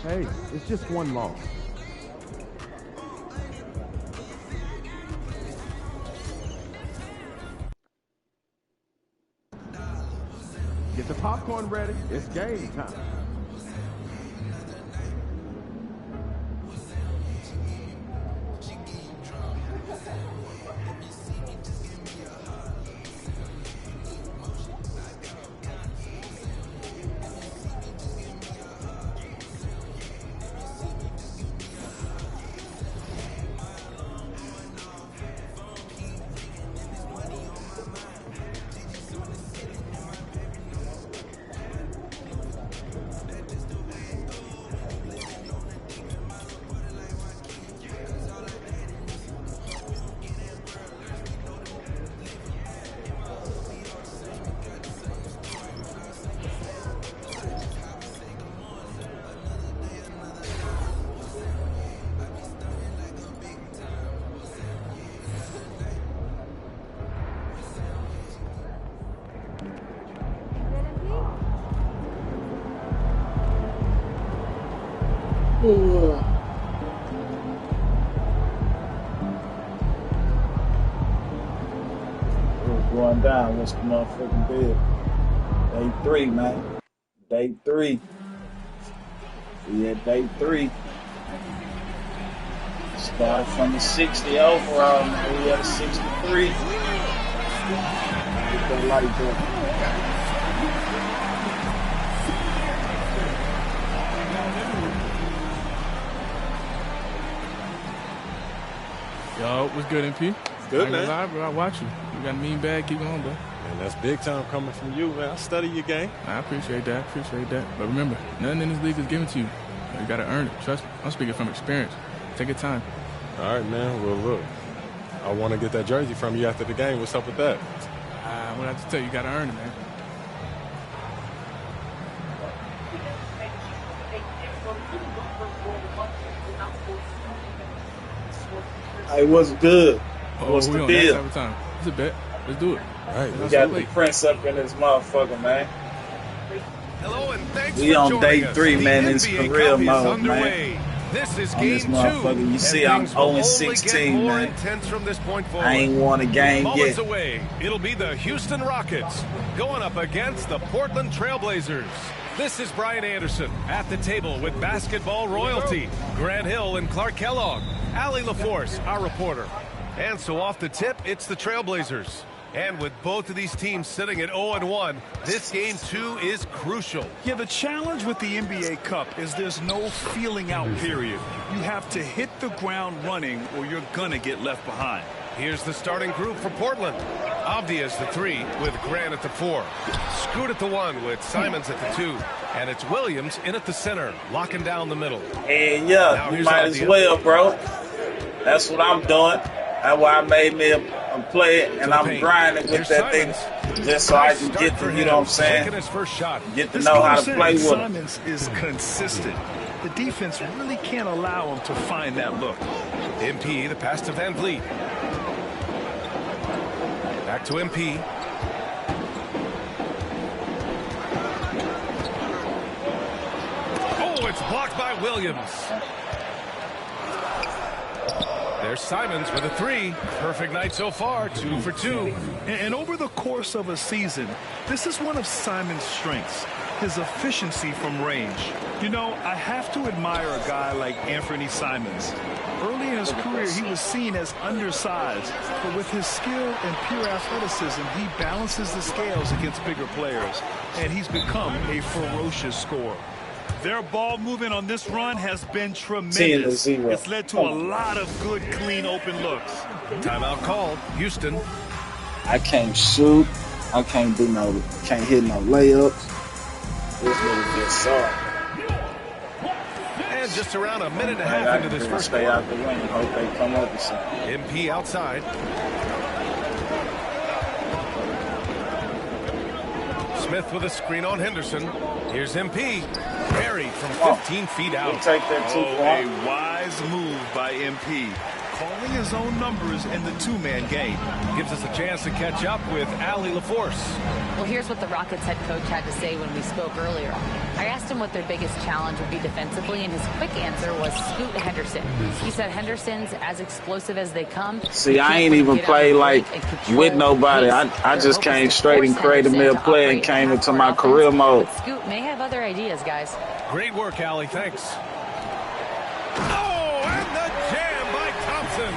Hey, it's just one loss. Get the popcorn ready. It's game time. Going down. What's the motherfucking bid? Day 3, man. Day 3. We at day 3. Started from the 60 overall, man. We at a 63. Get that light up. Yo, what's good, MP? Good, man. Live, bro. I watch you. You got a mean bag. Keep going, bro. Man, that's big time coming from you, man. I study your game. I appreciate that. But remember, nothing in this league is given to you. You got to earn it. Trust me. I'm speaking from experience. Take your time. All right, man. Well, look, I want to get that jersey from you after the game. What's up with that? What I have to tell you, you got to earn it, man. Hey, what's good? What's the deal? It's a bet. Let's do it. All right, we got the Prince up in this motherfucker, man. Hello and thanks we for on day us. 3, man. The It's NBA career Cup mode, man. This is game 2. You see, I'm 0-16, man. From this point forward. I ain't won a game Moments yet. away, it'll be the Houston Rockets going up against the Portland Trailblazers. This is Brian Anderson at the table with basketball royalty. Grant Hill and Clark Kellogg. Allie LaForce, our reporter. And so off the tip, it's the Trailblazers. And with both of these teams sitting at 0-1, this game 2 is crucial. Yeah, the challenge with the NBA Cup is there's no feeling out period. You have to hit the ground running or you're gonna get left behind. Here's the starting group for Portland. Avdia's the 3 with Grant at the 4. Scoot at the 1 with Simons at the 2. And it's Williams in at the center, locking down the middle. And yeah, you might as well, bro. That's what I'm doing. That's why I made me a play, and I'm grinding with that thing just so I can get to, you know what I'm saying, get to know how to play with him. Simons is consistent. The defense really can't allow him to find that look. MP, the pass to Van Vliet. Back to MP. Oh, it's blocked by Williams. There's Simons with a 3. Perfect night so far, 2 for 2. And over the course of a season, this is one of Simons' strengths, his efficiency from range. You know, I have to admire a guy like Anthony Simons. Early in his career, he was seen as undersized, but with his skill and pure athleticism, he balances the scales against bigger players, and he's become a ferocious scorer. Their ball movement on this run has been tremendous. It's led to a lot of good, clean, open looks. Timeout called. Houston. I can't shoot. I can't hit no layups. This nigga just saw. And just around a minute and a half into this first stay out the wing. Hope they come up with something. MP outside. Smith with a screen on Henderson. Here's MP. Buried from 15 feet out. A wise move by MP. calling his own numbers in the two-man game. Gives us a chance to catch up with Allie LaForce. Well, here's what the Rockets head coach had to say when we spoke earlier. I asked him what their biggest challenge would be defensively, and his quick answer was Scoot Henderson. He said Henderson's as explosive as they come. See, I ain't even played like with nobody. I just came straight and created me a play and came into my career mode. Scoot may have other ideas, guys. Great work, Allie. Thanks. Oh, and the jam by Thompson.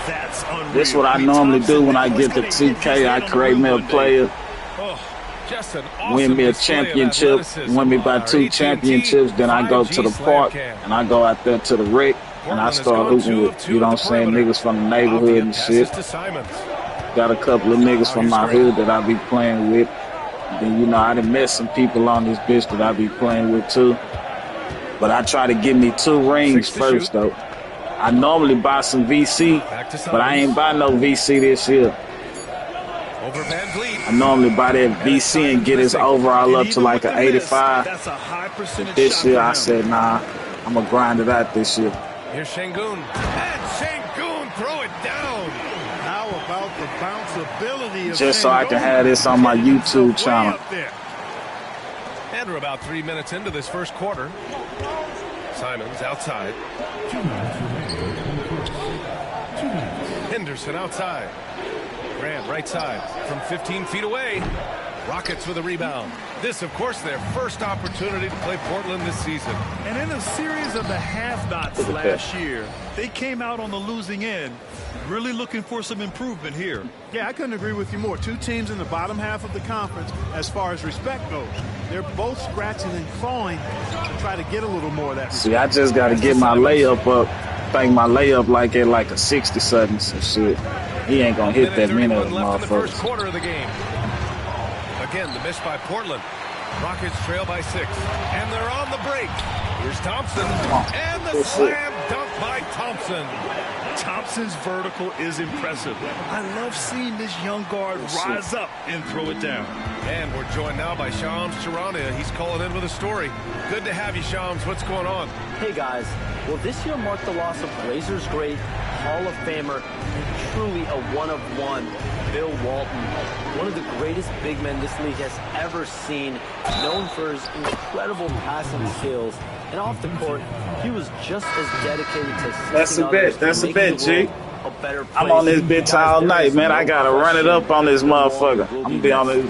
That's unreal. This is what I normally do when I get to 2K. I create me a player, Just an awesome win me a championship, win me by 2 championships. Then I go to the park and I go out there to the rec and I start hooping with, you know what I'm saying, niggas from the neighborhood and shit. Got a couple of niggas from my hood that I be playing with. Then, you know, I done met some people on this bitch that I be playing with too. But I try to get me 2 rings first, though. I normally buy some VC, but I ain't buy no VC this year. Over Van Vliet. I normally buy that VC and get his overall up to like an 85. That's a high percentage. This year, I said, nah, I'm going to grind it out this year. Here's Şengün. And Şengün throw it down. How about the bounce ability of Just so I can have this on my YouTube channel. And we're about 3 minutes into this first quarter. Simons outside. Henderson outside. Grant right side from 15 feet away. Rockets with a rebound. This, of course, their first opportunity to play Portland this season. And in a series of the have-nots last year, they came out on the losing end, really looking for some improvement here. Yeah, I couldn't agree with you more. 2 teams in the bottom half of the conference as far as respect goes. They're both scratching and clawing to try to get a little more of that respect. See, I just got to get my layup up. Think my layup like at like a 60-something and shit. He ain't going to hit that many of them left in the first motherfuckers. quarter of the game. Again, the miss by Portland. Rockets trail by 6. And they're on the break. Here's Thompson. And the slam dunk by Thompson. Thompson's vertical is impressive. I love seeing this young guard rise up and throw it down. And we're joined now by Shams Charania. He's calling in with a story. Good to have you, Shams. What's going on? Hey, guys. Well, this year marked the loss of Blazers great, Hall of Famer, and truly a one-of-one, Bill Walton. One of the greatest big men this league has ever seen, known for his incredible passing skills. And off the court, he was just as dedicated to That's a bet. That's a bet, G. Better I'm on this bitch all night, man. I gotta run it up on this motherfucker.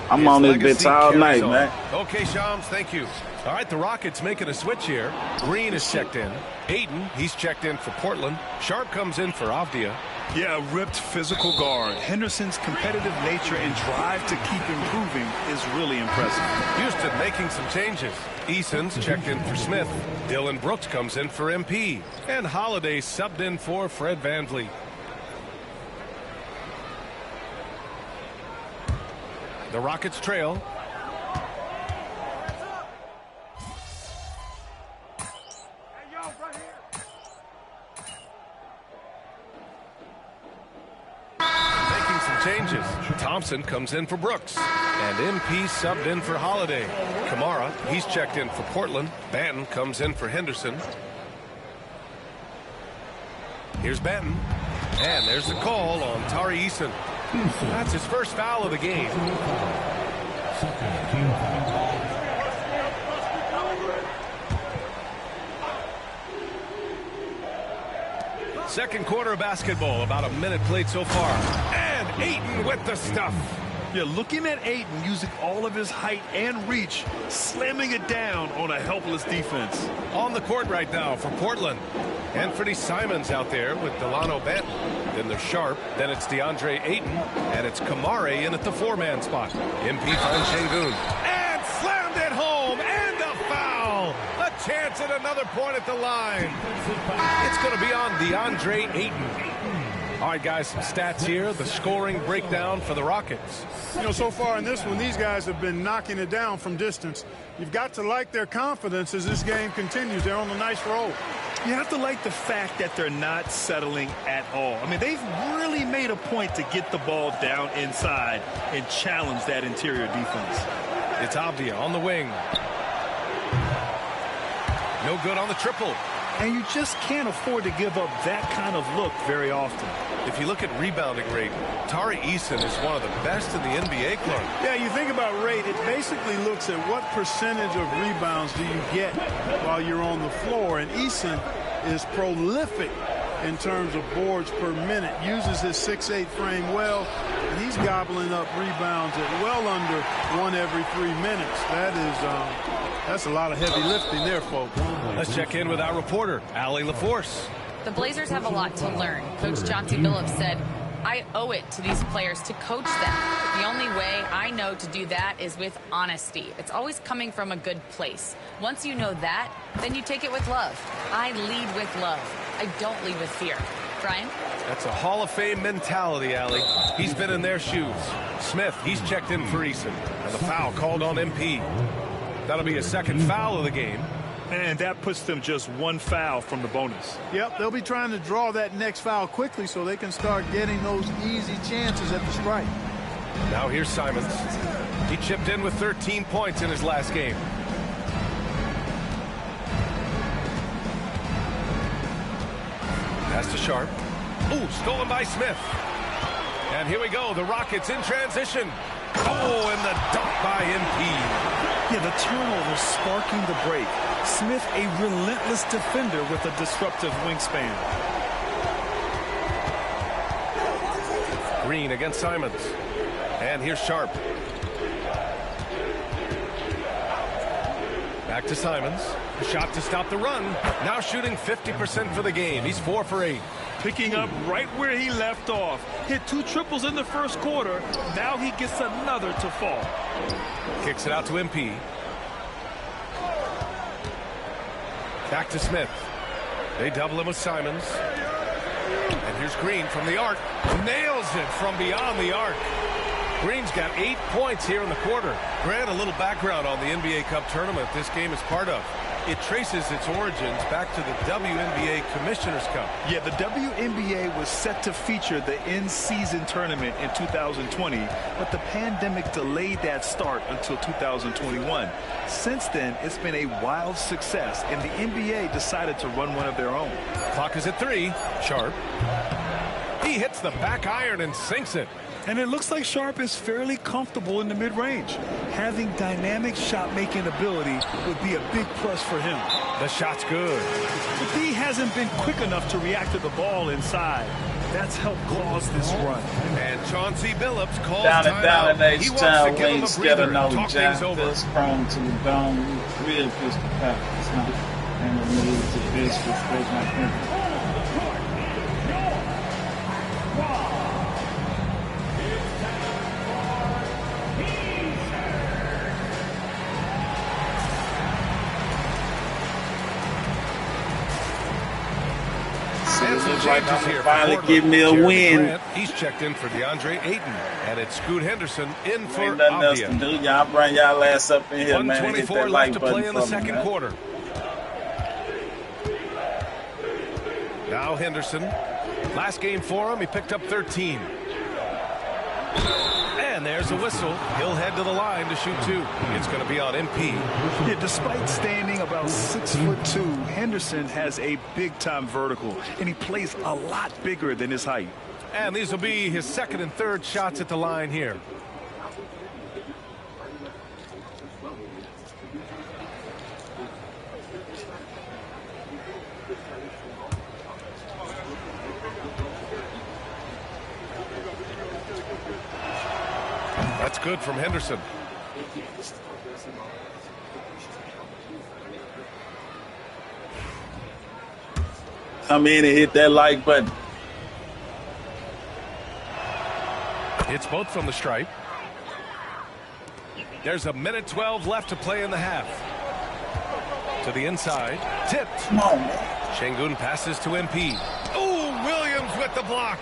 I'm on this bitch all night, man. Okay, Shams, thank you. All right, the Rockets making a switch here. Green is checked in. Ayton, he's checked in for Portland. Sharp comes in for Avdia. Yeah, a ripped physical guard. Henderson's competitive nature and drive to keep improving is really impressive. Houston making some changes. Eason's checked in for Smith. Dylan Brooks comes in for MP. And Holiday subbed in for Fred VanVleet. The Rockets trail. Making some changes. Thompson comes in for Brooks. And MP subbed in for Holiday. Kamara, he's checked in for Portland. Banton comes in for Henderson. Here's Banton. And there's the call on Tari Eason. That's his first foul of the game. Second quarter of basketball, about a minute played so far. And Ayton with the stuff. Yeah, looking at Ayton using all of his height and reach, slamming it down on a helpless defense. On the court right now for Portland. Anthony Simons out there with Delano Banton. Then there's Sharp. Then it's DeAndre Ayton. And it's Kamare in at the 4-man spot. MP finds Şengün. And slammed it home. And a foul. A chance at another point at the line. It's going to be on DeAndre Ayton. All right, guys, some stats here. The scoring breakdown for the Rockets. You know, so far in this one, these guys have been knocking it down from distance. You've got to like their confidence as this game continues. They're on a nice roll. You have to like the fact that they're not settling at all. I mean, they've really made a point to get the ball down inside and challenge that interior defense. It's Avdia on the wing. No good on the triple. And you just can't afford to give up that kind of look very often. If you look at rebounding rate, Tari Eason is one of the best in the NBA club. Yeah, you think about rate, it basically looks at what percentage of rebounds do you get while you're on the floor. And Eason is prolific in terms of boards per minute, uses his 6'8" frame well, and he's gobbling up rebounds at well under 1 every 3 minutes. That's a lot of heavy lifting there, folks. Let's check in with our reporter, Allie LaForce. The Blazers have a lot to learn. Coach Chauncey Billups said, I owe it to these players to coach them. The only way I know to do that is with honesty. It's always coming from a good place. Once you know that, then you take it with love. I lead with love. I don't lead with fear. Brian? That's a Hall of Fame mentality, Allie. He's been in their shoes. Smith, he's checked in for Eason. And the foul called on MP. That'll be a second foul of the game. And that puts them just 1 foul from the bonus. Yep, they'll be trying to draw that next foul quickly so they can start getting those easy chances at the stripe. Now here's Simons. He chipped in with 13 points in his last game. Pass to Sharp. Ooh, stolen by Smith. And here we go, the Rockets in transition. Oh, and the dunk by MP. Yeah, the turnover sparking the break. Smith, a relentless defender with a disruptive wingspan. Green against Simons. And here's Sharp. Back to Simons. A shot to stop the run. Now shooting 50% for the game. He's 4 for 8. Picking up right where he left off. Hit 2 triples in the first quarter. Now he gets another to fall. Kicks it out to MP. Back to Smith. They double him with Simons. And here's Green from the arc. Nails it from beyond the arc. Green's got 8 points here in the quarter. Grant, a little background on the NBA Cup tournament this game is part of. It traces its origins back to the WNBA Commissioner's Cup. Yeah, the WNBA was set to feature the in-season tournament in 2020, but the pandemic delayed that start until 2021. Since then, it's been a wild success, and the NBA decided to run one of their own. Clock is at 3. Sharp. He hits the back iron and sinks it. And it looks like Sharp is fairly comfortable in the mid-range. Having dynamic shot-making ability would be a big plus for him. The shot's good. But he hasn't been quick enough to react to the ball inside. That's helped cause this run. And Chauncey Billups calls down in H-Town, we ain't scared of no John. Fist prone to the bone, real pistol pack. It's not and the move to this with my friend. Changes here. Finally give me a win. Grant, he's checked in for DeAndre Ayton. And it's Scoot Henderson in for Ain't nothing else to do. Y'all bring y'all ass up in here, man. 124 left to play in the second quarter. Now Henderson. Last game for him, he picked up 13. And there's a whistle. He'll head to the line to shoot 2. It's going to be on MP. Yeah, despite standing about 6'2", Henderson has a big-time vertical, and he plays a lot bigger than his height. And these will be his second and third shots at the line here. That's good from Henderson. Come in and hit that like button. It's both from the stripe. There's a minute 12 left to play in the half. To the inside. Tipped. Come on, man. Şengün passes to MP. Oh, Williams with the block.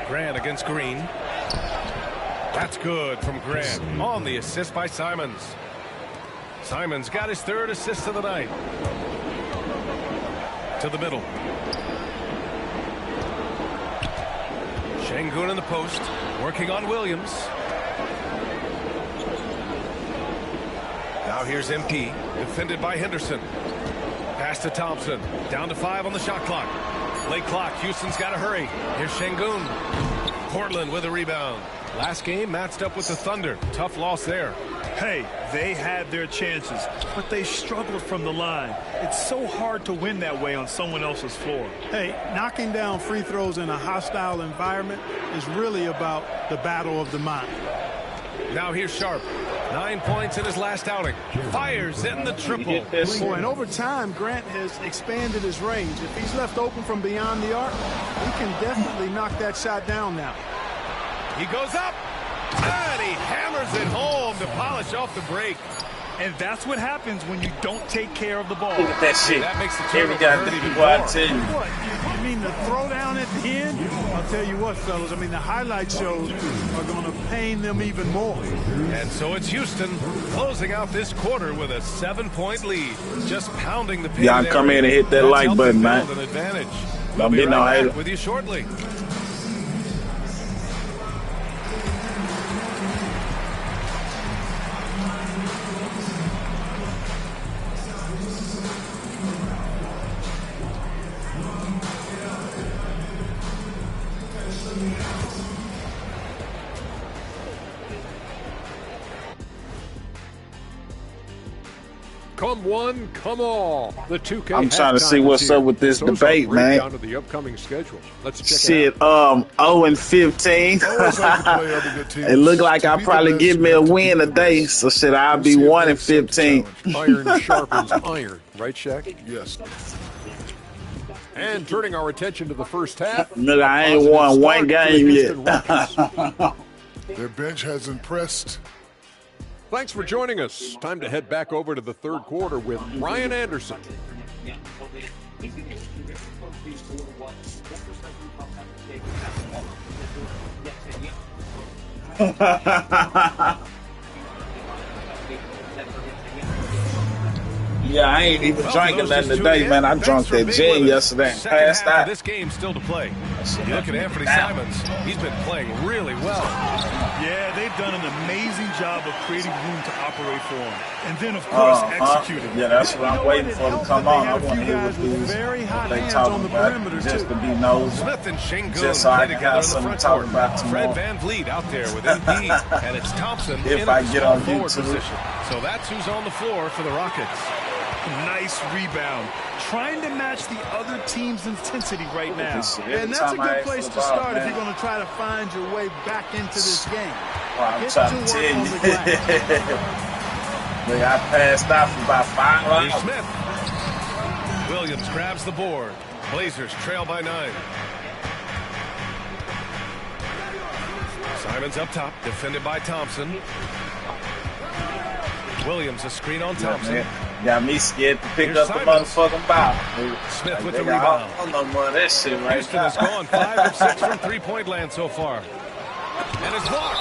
Grant against Green. That's good from Grant. On the assist by Simons. Simons got his third assist of the night. To the middle. Şengün in the post. Working on Williams. Now Now here's MP, defended by Henderson. Pass to Thompson. Down to 5 on the shot clock. Late clock. Houston's got to hurry. Here's Şengün. Portland with a rebound. Last game matched up with the Thunder. Tough loss there. Hey, they had their chances, but they struggled from the line. It's so hard to win that way on someone else's floor. Hey, knocking down free throws in a hostile environment is really about the battle of the mind. Now here's Sharp. 9 points in his last outing. Fires in the triple. Boy, and over time, Grant has expanded his range. If he's left open from beyond the arc, he can definitely knock that shot down now. He goes up, and he hammers it home to polish off the break. And that's what happens when you don't take care of the ball. Look at that shit. That makes the Every turnover goddamn even people I more. tell you. What? You mean the throwdown at the end? I'll tell you what, fellas. I mean, the highlight shows are going to pain them even more. And so it's Houston closing out this quarter with a 7-point lead. Just pounding the paint. Y'all come in and hit that That's like helping button, build man. an advantage. Don't We'll be be no right hater. back with you shortly. Come one, come all. The 2K. I'm trying to see what's up with this debate, man. Down to the upcoming schedule. Let's check Shit, it out. 0-15. Always like to play other good teams. It look like To I'll be the probably best, get me you a have to win beat the today. best. So shit, I'll We'll be see if 1 they and accept the 15. challenge. Iron sharpens iron, right, Shaq? Yes. And turning our attention to the first half. Nigga, I ain't positive won one start to the game Houston yet. Rockets. Their bench has impressed. Thanks for joining us. Time to head back over to the third quarter with Ryan Anderson. Yeah, I ain't even Well, drinking for those nothing just today, tuning man. I in, drunk thanks for that being gin with us. yesterday and Second passed half of out. this game still to play. shit You look at Anthony down. Simons. He's been playing really well. Yeah, they've done an amazing job of creating room to operate for him. And then, of course, executing. Yeah, that's what I'm waiting for to come on. I They want to hear had a what few guys with these very hot they hands talking on the about, perimeter, just too. to be nosy. Smith and Şengün Just so I play can together have in the something front to talk court. about tomorrow. Fred Van Vliet out there with MP, and it's Thompson If in I a get small on forward YouTube. position. So that's who's on the floor for the Rockets. Nice rebound. Trying to match the other team's intensity right now. And that's a good place to start if you're going to try to find your way back into this game. Well, I'm Get trying to to work tell on you. the glass. Nigga, I passed out for about 5 Here's rounds. Smith. Williams grabs the board. Blazers trail by 9. Simons up top, defended by Thompson. Williams, a screen on Thompson. Man, got me scared to pick Here's up the Simons. motherfucking ball. Smith with the Nigga, rebound. I don't know more of that shit right Houston now. has gone 5 of 6 from three-point land so far. And it's blocked.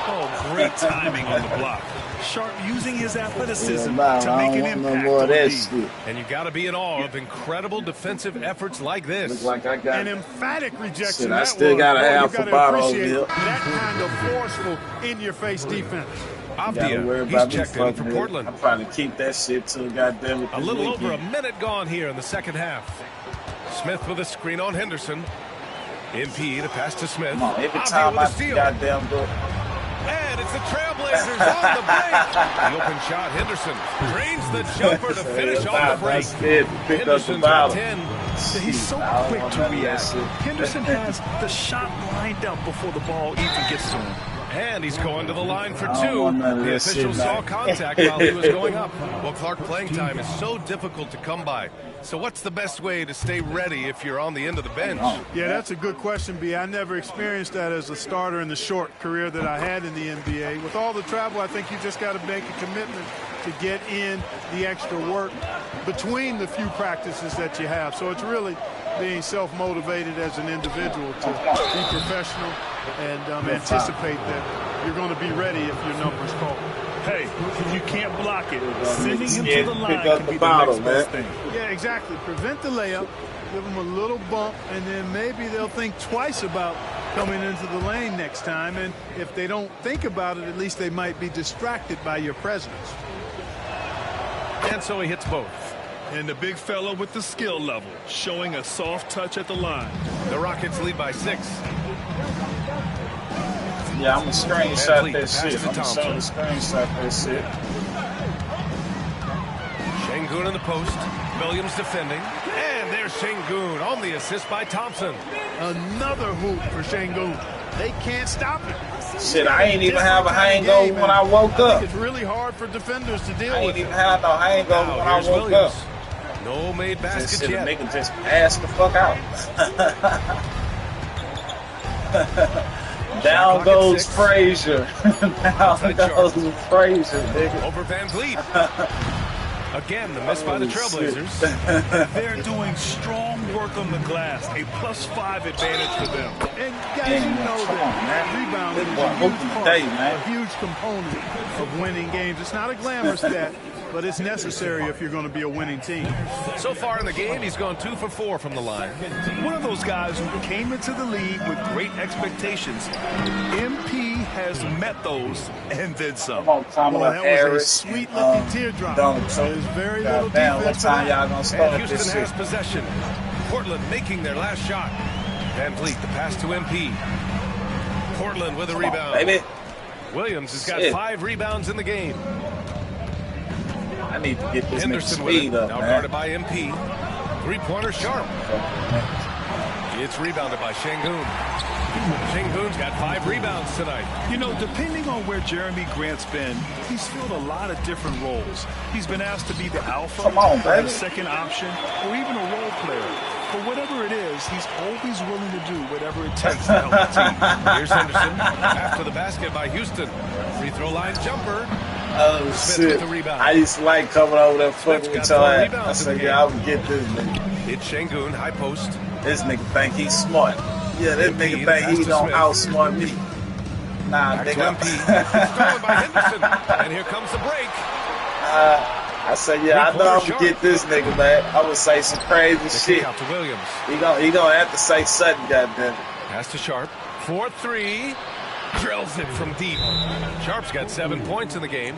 Oh, great timing on the block. Sharp using his athleticism Yeah, to nah, I make an don't want no impact more of on that D. shit. And you got to be in awe of incredible defensive efforts like Look this. like I got An emphatic rejection. Shit, I that still was. got a Boy, you half a gotta bottle over appreciate here. that kind of forceful, in-your-face defense. Gotta worry Avdia, he's about me checked in for fucking Portland. I'll probably keep that shit till goddamn it. A little over a minute gone here in the second half. Smith with a screen on Henderson. MP to pass to Smith. Come on, every Avdia time with I a steal. goddamn do it. And it's the Trailblazers on the break. The open shot, Henderson drains the jumper to finish off the break. That's it. Pick up the Henderson's got bottle. 10. He's so I don't quick want to none of that react. shit. Henderson has the shot lined up before the ball even gets to him. And he's going to the line for I don't 2. want none of The that official shit, saw man. contact while he was going up. Well, Clark, playing time is so difficult to come by. So what's the best way to stay ready if you're on the end of the bench? Yeah, that's a good question, B. I never experienced that as a starter in the short career that I had in the NBA. With all the travel, I think you just got to make a commitment to get in the extra work between the few practices that you have. So it's really being self-motivated as an individual to be professional and anticipate that you're going to be ready if your number's called. Hey, if you can't block it, sending him scared to the to line pick up can the be bottle, the next best man. thing. Yeah, exactly. Prevent the layup, give them a little bump, and then maybe they'll think twice about coming into the lane next time. And if they don't think about it, at least they might be distracted by your presence. And so he hits both. And the big fella with the skill level, showing a soft touch at the line. The Rockets lead by 6. Yeah, I'm going to screenshot that shit. I'm going to screenshot that shit. Şengün in the post. Williams defending. And there's Şengün on the assist by Thompson. Another hoop for Şengün. They can't stop it. Shit, I ain't even have a hangover when I woke up. It's really hard for defenders to deal with. I ain't even have no hangover when I woke up. No made baskets yet. yet. Nigga just passed the fuck out. Down goes Frazier. Down goes Frazier, nigga. Over Van Vliet. Again, the miss by the Trailblazers. They're doing strong work on the glass. A +5 advantage for them. And guys, you know that rebounding is a huge part, a huge component of winning games. It's not a glamorous stat, but it's necessary if you're going to be a winning team. So far in the game, he's gone 2 for 4 from the line. One of those guys who came into the league with great expectations. MP has met those and then some. Come on, Kamala Harris. Was a sweet-looking teardrop. There's very little defense. What time y'all gonna start and Houston this has shit? Possession. Portland making their last shot. Van Vliet, the pass to MP. Portland with a rebound. Baby. Williams has got 5 rebounds in the game. I need to get this Henderson speed with it. up, Now man. guarded by MP. 3-pointer Sharp. It's rebounded by Şengün. Şengün's got 5 rebounds tonight. You know, depending on where Jeremy Grant's been, he's filled a lot of different roles. He's been asked to be the alpha, or the second option, or even a role player. For whatever it is, he's always willing to do whatever it takes to help the team. Here's Henderson after the basket by Houston. Free throw line jumper. Oh, Smith shit. with the rebound. I used to like coming over there fucking with your ass. I said, yeah, I would get this nigga. It's Şengün, high post. This nigga think he's smart. Yeah, this nigga think he don't outsmart me. Nah, Back nigga. to MP. Stolen by Henderson. And here comes the break. I said, yeah, I know I'm gonna get this nigga, man. I would say some crazy shit. Out to Williams. He gonna have to say something, goddamn it. Pass to Sharp. 4-3. Drills it from deep. Sharp's got 7 points in the game.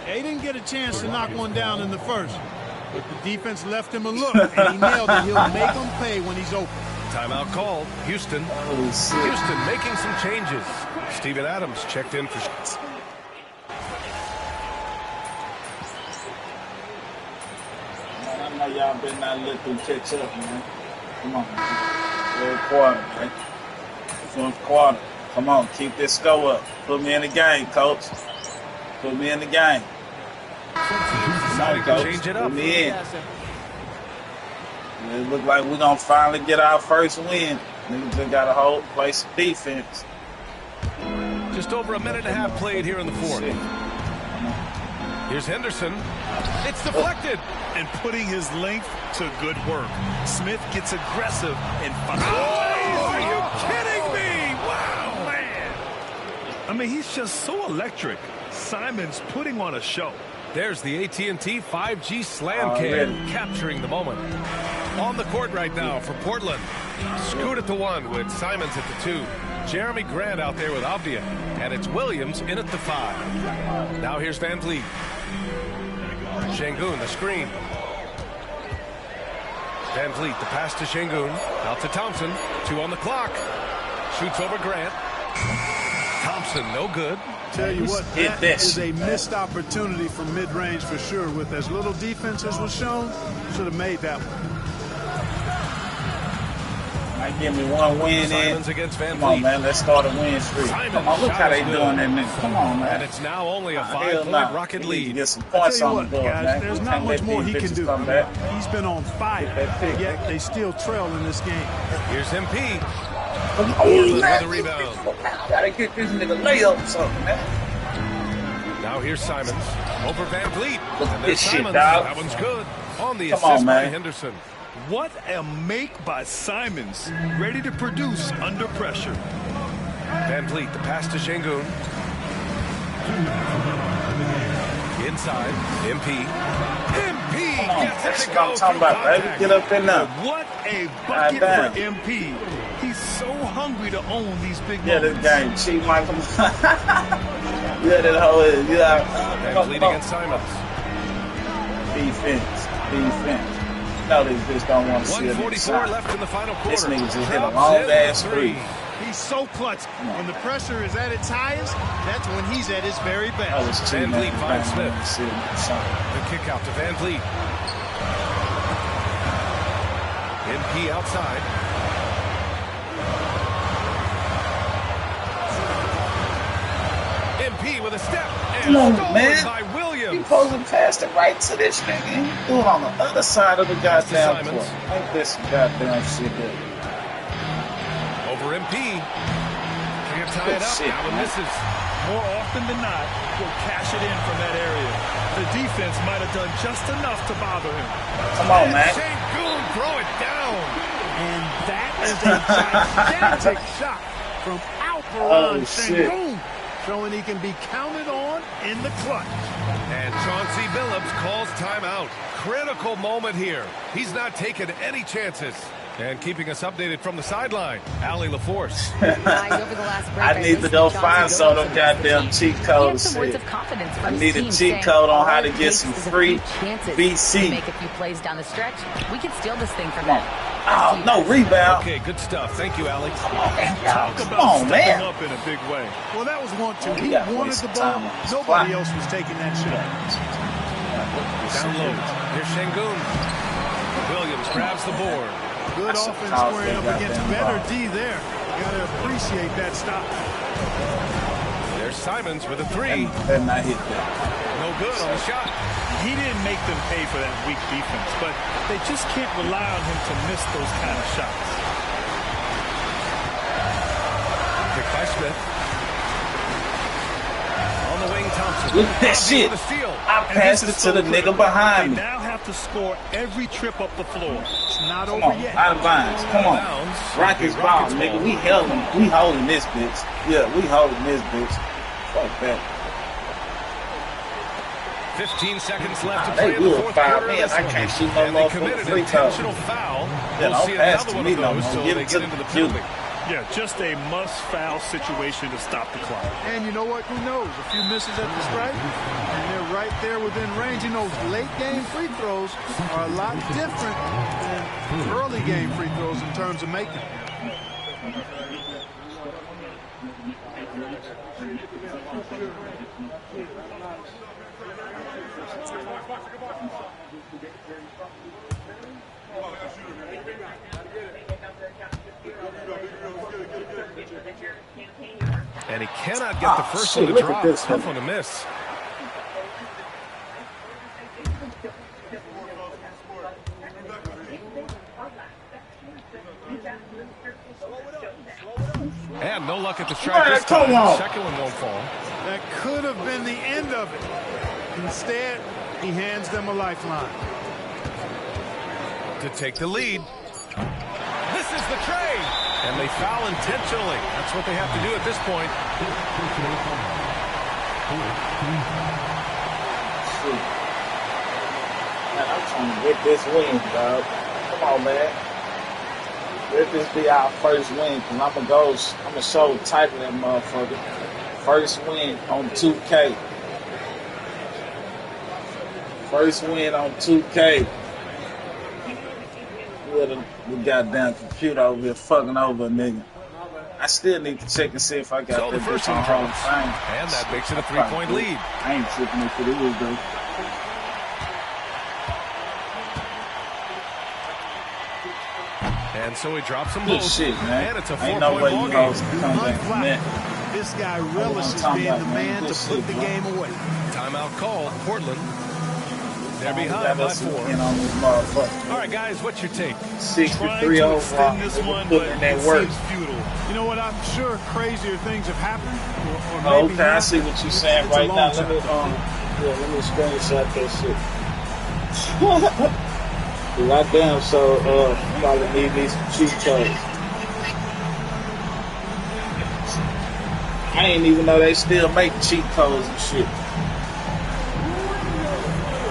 They didn't get a chance to knock one down in the first. But the defense left him a look, and he nailed it. He'll make them pay when he's open. Timeout called. Houston. Houston making some changes. Steven Adams checked in for shots. Man, I know y'all been not looking to catch up, man. Come on, man. Third quarter, man. Fourth quarter. Come on, keep this score up. Put me in the game, coach. Put me in the game. Come on, coach. Change it up. Put me in. It look like we're going to finally get our first win. Niggas just got to play some defense. Just over a minute and a half played here in the fourth. Here's Henderson. It's deflected. And putting his length to good work. Smith gets aggressive and are you kidding me? Wow, man. I mean, he's just so electric. Simon's putting on a show. There's the AT&T 5G Slam Cam capturing the moment. On the court right now for Portland. Scoot at the 1 with Simons at the 2. Jeremy Grant out there with Avdia. And it's Williams in at the 5. Now here's Van Vliet. Şengün, the screen. Van Vliet, the pass to Şengün. Out to Thompson. 2 on the clock. Shoots over Grant. Thompson, no good. Tell you what, that is a missed opportunity from mid-range for sure. With as little defense as was shown, should have made that one. Might give me one win Simons in. Against Van Come on, Vliet. man. Let's start a win streak. Come on, look how they doing that nigga. Come on, man. And it's now only a 5-point Rocket He lead. get some points on the board, guys, man. there's We not can't much let more these he can bitches do. come back. He's been on fire, yet they still trail in this game. Here's MP. Oh, With a rebound. Gotta get this nigga layup or something, man. Now here's Simons over Van Vliet. Look at And this there's shit, Simons. dog. That one's good. On the Come assist on, by man. Henderson. What a make by Simons. Ready to produce under pressure. Van Vliet, the pass to Şengün. Inside, MP. MP Come on, gets that's it to what I'm go talking through about, baby. contact. Get up in there. What a bucket damn. for MP. He's so hungry to own these big Yeah, moments. this game cheap, Michael. Yeah, that whole is. Yeah. Van Vliet against Simons. Defense. No, this bitch don't want to see it. 1:44 left in the final quarter. This nigga just hit a long-ass three. He's so clutch. When the pressure is at its highest, that's when he's at his very best. That was Van Vliet finds Smith. The kick out to Van Vliet. MP outside. MP with a step. And stolen by Williams. He supposed to pass it right to this nigga. He threw it on the other side of the goddamn court. Ain't this goddamn shit there. Over MP. Can't tie it up. Allen misses. More often than not, he'll cash it in from that area. The defense might have done just enough to bother him. Come on, man. Sengun throw it down. And that is a gigantic shot from Alperen Sengun, showing he can be counted on in the clutch. And Chauncey Billups calls timeout. Critical moment here. He's not taking any chances. And keeping us updated from the sideline, Allie LaForce. I need to go find some of them goddamn cheat codes. I need a cheat code on how to get some free BC. Make a few plays down the stretch. We could steal this thing from them. Oh, no, rebound. Okay, good stuff. Thank you, Allie. Talk about stepping up in a big way. Well, that was 1-2. He wanted the ball. Nobody else was taking that shot. Down low. Here's Sengun. Williams grabs the board. Good offense squaring up against better D there. Got to appreciate that stop. There's Simons with a three. And I hit that. No good on the shot. He didn't make them pay for that weak defense, but they just can't rely on him to miss those kind of shots. Pick by Smith. On the wing, Thompson. Look at that shit. I passed it to the nigga behind me. They now have to score every trip up the floor. It's not Come over on, yet. out of bounds. Come on. Rockets ball, nigga. We holding this bitch. Yeah, we holding this bitch. Fuck that. 15 seconds left to They play in the will fourth foul quarter. me, and I can't shoot no And they motherfucking committed free an throw. intentional foul. Yeah, We'll don't see pass another to one me of no those, more. so Give they it get to into the the penalty. Yeah, just a must-foul situation to stop the clock. And you know what? Who knows? A few misses at the stripe, and they're right there within range. You know, late-game free throws are a lot different than early-game free throws in terms of making. And he cannot get the first one to drop. Tough one to miss. And no luck at the strike this time. Second one won't fall. That could have been the end of it. Instead, he hands them a lifeline. To take the lead. This is the trade. And they foul intentionally. That's what they have to do at this point. Man, I'm trying to get this win, dog. Come on, man. Let this be our first win, because I'm going to show the type of that motherfucker. First win on 2K. First win on 2K. The goddamn computer over here fucking over a nigga. I still need to check and see if I got So that the first bitch on one home. drops. And that makes it a three-point lead. I ain't tripping if it is, though. And so he drops them Good both. shit, man. And it's a Ain't no way four-point you ball guys game. can come back from that. This guy relishes being the man to put the game away. Timeout called. Portland. They're behind by 4. All right, guys, what's your take? 63 overall. This one, Putting in that work. futile. You know what? I'm sure crazier things have happened. Or maybe Okay, I not. see what you're saying It's a right long now. shot. Let me screenshot that shit. Goddamn, so probably need these cheat codes. I didn't even know they still make cheat codes and shit.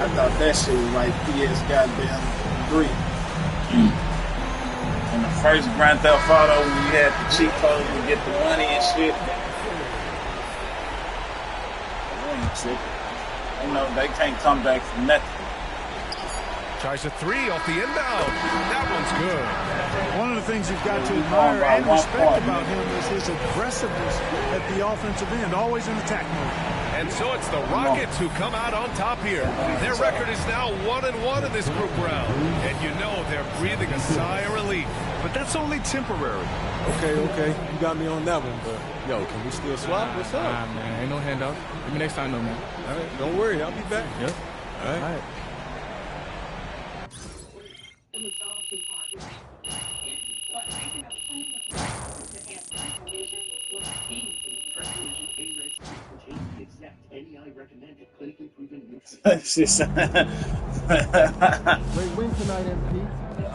I thought that shit was like PS goddamn 3. And the first Grand Theft Auto, when you had the cheat codes to get the money and shit. I ain't tripping. You know, they can't come back from nothing. Tries a three off the inbound. That one's good. One of the things you've got to admire and respect about him is his aggressiveness at the offensive end, always in attack mode. And so it's the Rockets who come out on top here. Their record is now 1-1 in this group round. And you know they're breathing a sigh of relief. But that's only temporary. Okay. You got me on that one, but, yo, can we still swap? What's up? Nah, man. Ain't no handout. Maybe next time, though, man. All right, don't worry. I'll be back. Yep. All right.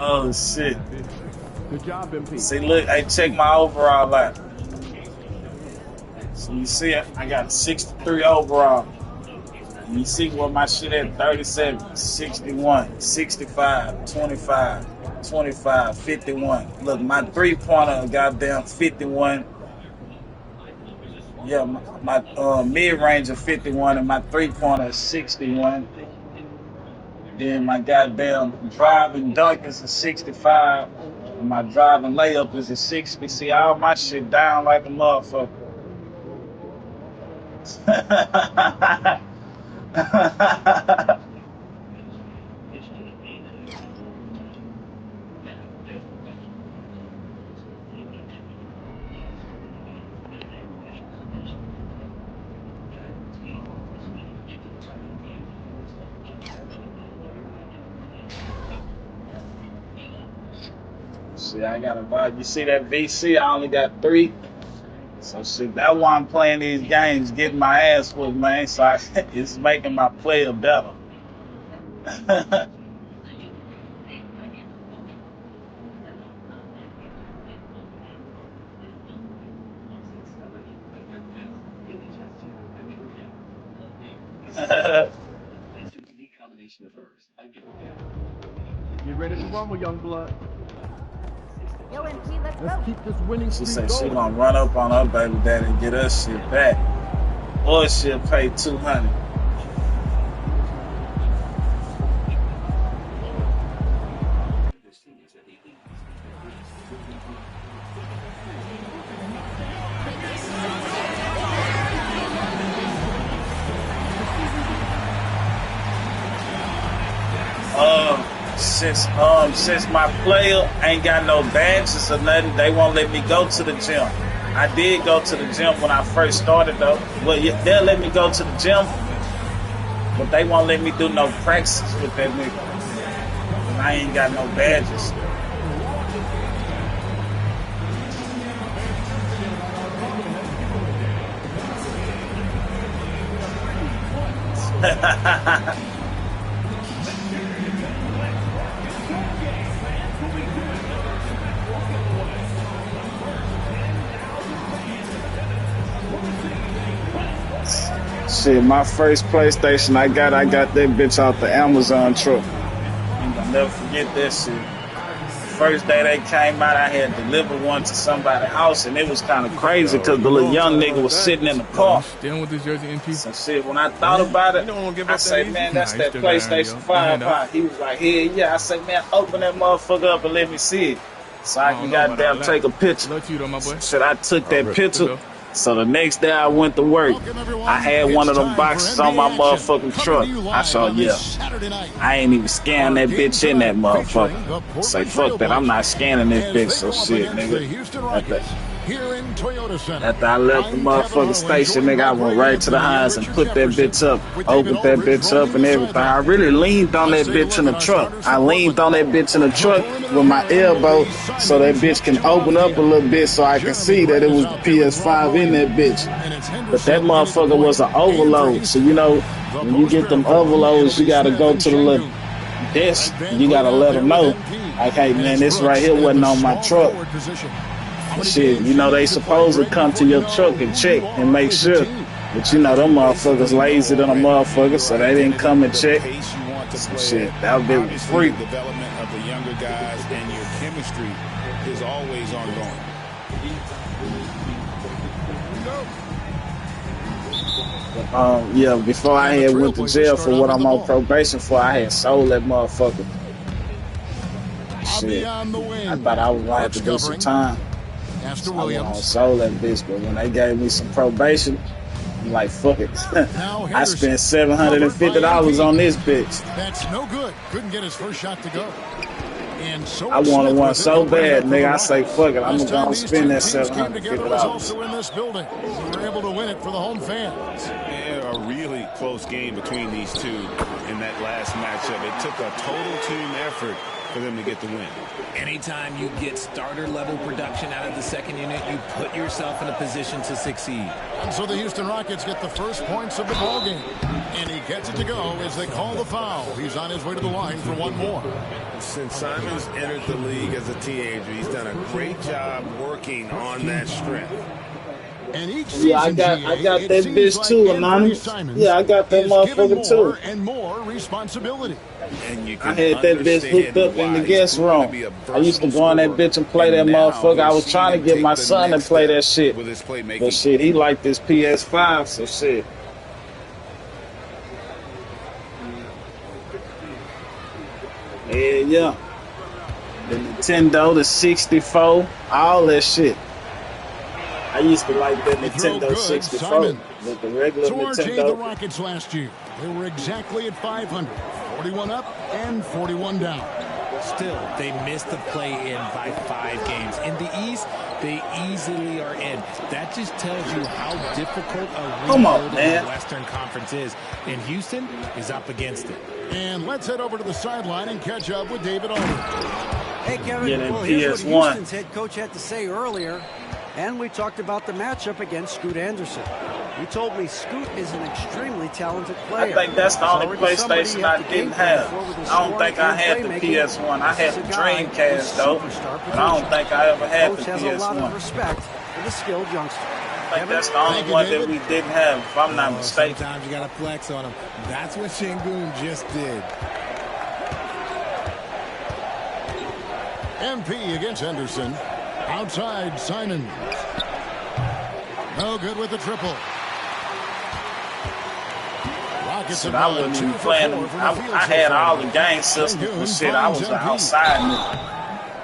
Oh shit. Good job, MP. See, look, hey, check my overall out. So you see, I got 63 overall. You see what my shit at 37, 61, 65, 25, 25, 51. Look, my three-pointer goddamn 51. Yeah, my mid-range of 51 and my three-pointer is 61. Then my goddamn driving dunk is a 65. And my driving layup is a 60. See, all my shit down like a motherfucker. See, I got about, you see that VC, I only got 3. So shit, that's why I'm playing these games, getting my ass whooped, man. So it's making my player better. Get ready to rumble, young blood. Yo, MP, Let's keep this winning She streak said she going. gonna run up on her baby daddy and get her shit back. Or she'll pay $200. Since my player ain't got no badges or nothing, they won't let me go to the gym. I did go to the gym when I first started though. Well, they'll let me go to the gym, but they won't let me do no practice with that nigga. And I ain't got no badges. Shit, my first PlayStation I got that bitch off the Amazon truck. I'm gonna never forget that shit. First day they came out, I had delivered one to somebody's house, and it was kind of crazy because the little young nigga was sitting in the car. Dealing with this jersey, MP. So shit, when I thought about it, I say, man, that's that PlayStation 5. He was like, hell yeah. I say, man, open that motherfucker up and let me see it. So I can goddamn take a picture. Shit, I took that picture. So the next day I went to work, I had one of them boxes on my motherfucking truck. I saw, yeah, I ain't even scan that bitch in that motherfucker. Say, fuck that, I'm not scanning this bitch, so shit, nigga. After I left the motherfucking station, nigga, I went right to the house and put that bitch up, opened that bitch up and everything. I really leaned on that bitch in the truck. I leaned on that bitch in the truck with my elbow so that bitch can open up a little bit so I can see that it was the PS5 in that bitch. But that motherfucker was an overload. So, you know, when you get them overloads, you gotta go to the little desk. You gotta let them know, like, hey, man, this right here wasn't on my truck. Shit, you know, they supposed to come to your truck and check and make sure. But you know, them motherfuckers lazy than a motherfucker, so they didn't come and check. Some shit, that would be free. The development of the younger guys and your chemistry is always ongoing. Yeah, before I had went to jail for what I'm on probation for, I had sold that motherfucker. Shit. I thought I was going to have to do some time. So I sold that bitch, but when they gave me some probation, I'm like, fuck it. I spent $750 on this bitch. That's no good. Couldn't get his first shot to go. And so I wanted one so bad, nigga. I say, fuck it. I'm going to spend that $750. In this building. We were able to win it for the home fans. Yeah, a really close game between these two in that last matchup. It took a total team effort for them to get the win. Anytime you get starter-level production out of the second unit, you put yourself in a position to succeed. And so the Houston Rockets get the first points of the ballgame. And he gets it to go as they call the foul. He's on his way to the line for one more. Since Simons entered the league as a teenager, he's done a great job working on that strength. And each yeah, I got that bitch too, Anonymous. Yeah, I got that motherfucker too. And more responsibility. And you I had that bitch hooked up in the guest room. I used to go on that bitch and play that motherfucker. I was trying to get my son to play that shit. But shit, he liked this PS5, so shit. Yeah. The Nintendo, the 64, all that shit. I used to like that Nintendo 64, but the regular Nintendo. The Rockets last year, they were exactly at 500, 41 up and 41 down. Still, they missed the play-in by 5 games. In the East, they easily are in. That just tells you how difficult a rebuild in the Western Conference is. And Houston is up against it. And let's head over to the sideline and catch up with David Aldridge. Hey, Kevin. Well, here's what Houston's head coach had to say earlier. And we talked about the matchup against Scoot Anderson. He told me Scoot is an extremely talented player. I think that's the only PlayStation I didn't have. I don't think I had the PS1. I had the Dreamcast, though. But I don't think I ever had the PS1. Coach has a lot of respect for the skilled youngster. I think that's the only one that we didn't have, if I'm not mistaken. Sometimes you got to flex on him. That's what Şengün just did. MP against Henderson. Outside, Simons. No good with the triple. Rockets I wasn't even playing. I had all the game systems and shit. I was outside.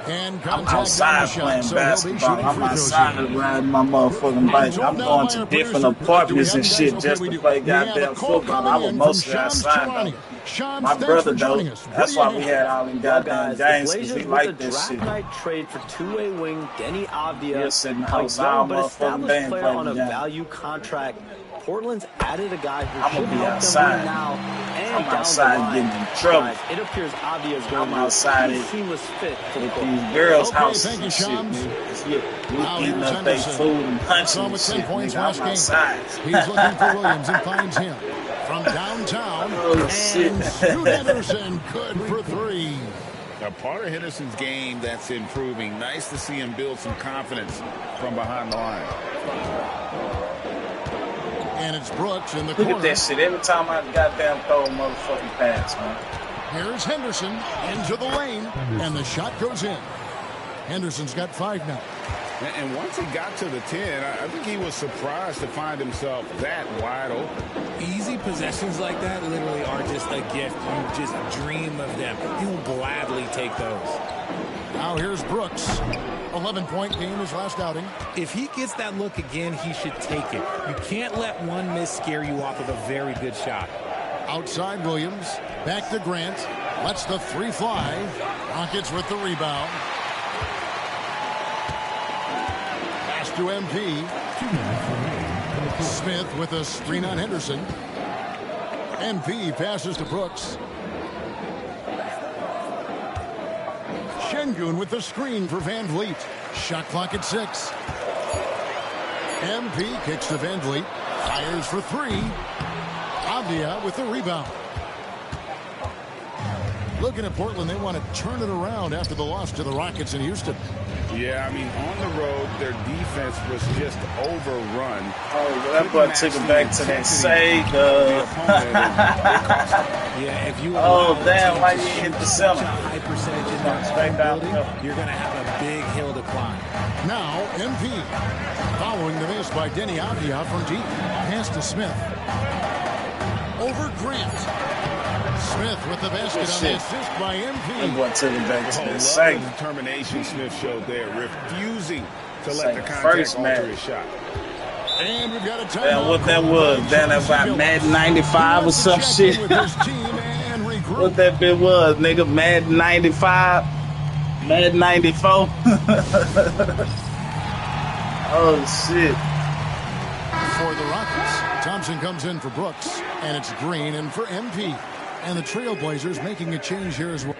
I'm outside playing basketball. I'm outside riding my motherfucking bike. I'm going to different apartments and shit just to play goddamn football. I was mostly outside though. My brother though, that's why we had all them goddamn games, because he liked this shit. Night trade for two-way wing Denny Avdia, He'll sit in the house all but motherfucking established day and player play on the a game. value contract. Portland's added a guy who I'm should gonna be help outside. them win now and I'm down outside the line. getting in trouble. Guys, it appears Avdia's going I'm outside to be a seamless fit for the with Portland. these girls' Okay, houses thank you, and shit, Shams. man. We eating up their food and punching and With 10 shit, points nigga. last I'm game. outside. He's looking for Williams and finds him. From downtown, Oh, shit. and Scoot Henderson good for 3. A part of Henderson's game that's improving. Nice to see him build some confidence from behind the line. And it's Brooks in the Look corner. at that shit. Every time I goddamn throw a motherfucking pass, man. Here's Henderson into the lane, and the shot goes in. Henderson's got 5 now. And once he got to the 10, I think he was surprised to find himself that wide open. Easy possessions like that literally are just a gift. You just dream of them. You'll gladly take those. Now here's Brooks. 11-point game his last outing. If he gets that look again, he should take it. You can't let one miss scare you off of a very good shot. Outside Williams. Back to Grant. Lets the 3 fly. Rockets with the rebound. Pass to MP. Smith with a screen on Henderson. MP passes to Brooks. Şengün with the screen for Van Vliet. Shot clock at 6. MP kicks to Van Vliet. Fires for 3. Avdia with the rebound. Looking at Portland, they want to turn it around after the loss to the Rockets in Houston. Yeah, I mean, on the road, their defense was just overrun. Oh, that boy took it back to that Sega. Yeah, if you Oh, damn, why you hit the center? High percentage in that Straight down the building, middle. you're going to have a big hill to climb. Now, MP. Following the miss by Denny Avdia from deep. Pass to Smith. Over Grant. Smith with the basket on the assist by MP. I'm going to the back to the same determination Smith showed there, refusing to let the contact alter his shot. And we've got a timeout. Damn, what that was? Damn, that about Madden 95 or some shit. What that bit was, nigga? Madden 95? Madden 94? Oh, shit. For the Rockets, Thompson comes in for Brooks, and it's Green in for MP. And the Trailblazers making a change here as well.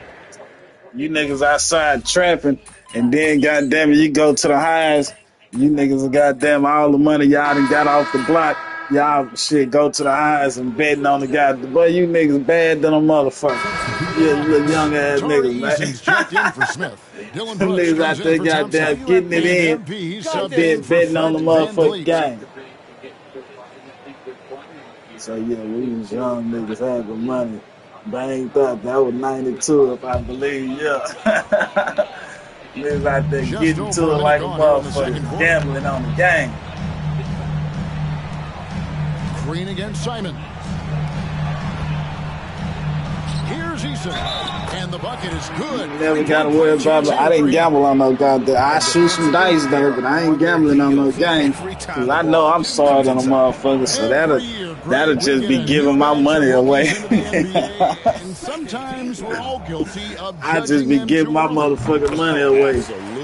You niggas outside trapping, and then goddamn it, you go to the highs. You niggas are goddamn all the money y'all done got off the block. Y'all shit go to the highs and betting on the guy. Boy, you niggas bad than a motherfucker. Yeah, you little young ass niggas, man. Checked in for Smith. Dylan Them niggas out there goddamn getting it in. Goddamn betting on the motherfucking game. So yeah, we was young niggas having money. Banged up. That was 92 if I believe, yeah. Niggas out there getting to it like a motherfucker, gambling on the game. Green against Simon. Here's Eason. And the bucket is good. You never got to worry about it. I didn't gamble on no goddamn. I shoot some dice though, but I ain't gambling on no game. Cause I know I'm sorry than a motherfucker, so that'll just be giving my money away. And sometimes we're all guilty of I just be giving my motherfucking money away. Absolutely.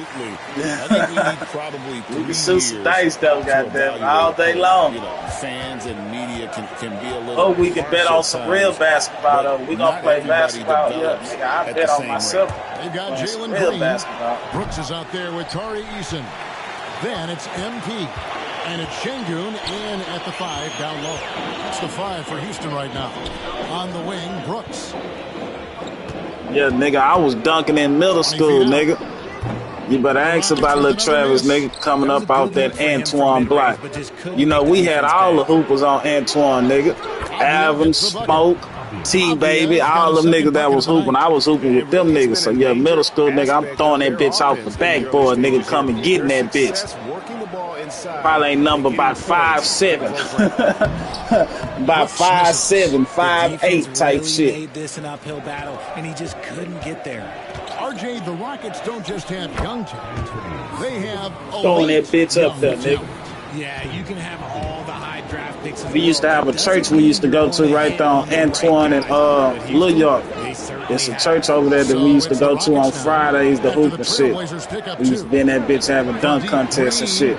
I think we need probably 3 We can shoot some dice though, goddamn, all day long. You know, fans and media can be a little. Oh, we can bet on some real basketball though. We gonna play basketball. Yeah, nigga, I bet on myself. They've got Jalen real Green. Basketball. Brooks is out there with Tari Eason. Then it's MP. And it's Şengün in at the 5 down low. It's the 5 for Houston right now. On the wing, Brooks. Yeah, nigga, I was dunking in middle school, nigga. You better ask about little Travis, nigga, coming up out that Antoine block. You know, we had all the hoopers on Antoine, nigga. Alvin, Smoke, T-Baby, all them niggas that was hooping. I was hooping with them niggas. So, yeah, middle school, nigga, I'm throwing that bitch off the backboard, nigga, come and getting that bitch. Probably ain't number about 5'7". About 5'7", 5'8" type shit. This an uphill battle, and he just couldn't get there. RJ, the Rockets don't just have young talent. They have throwing that bitch up there, nigga. Yeah, you can have all the high draft picks. We used to have a church we used to go to right there on Antoine and Little York. It's a church over there that we used to go to on Fridays to hoop and shit. We used to be in that bitch having dunk contests and shit.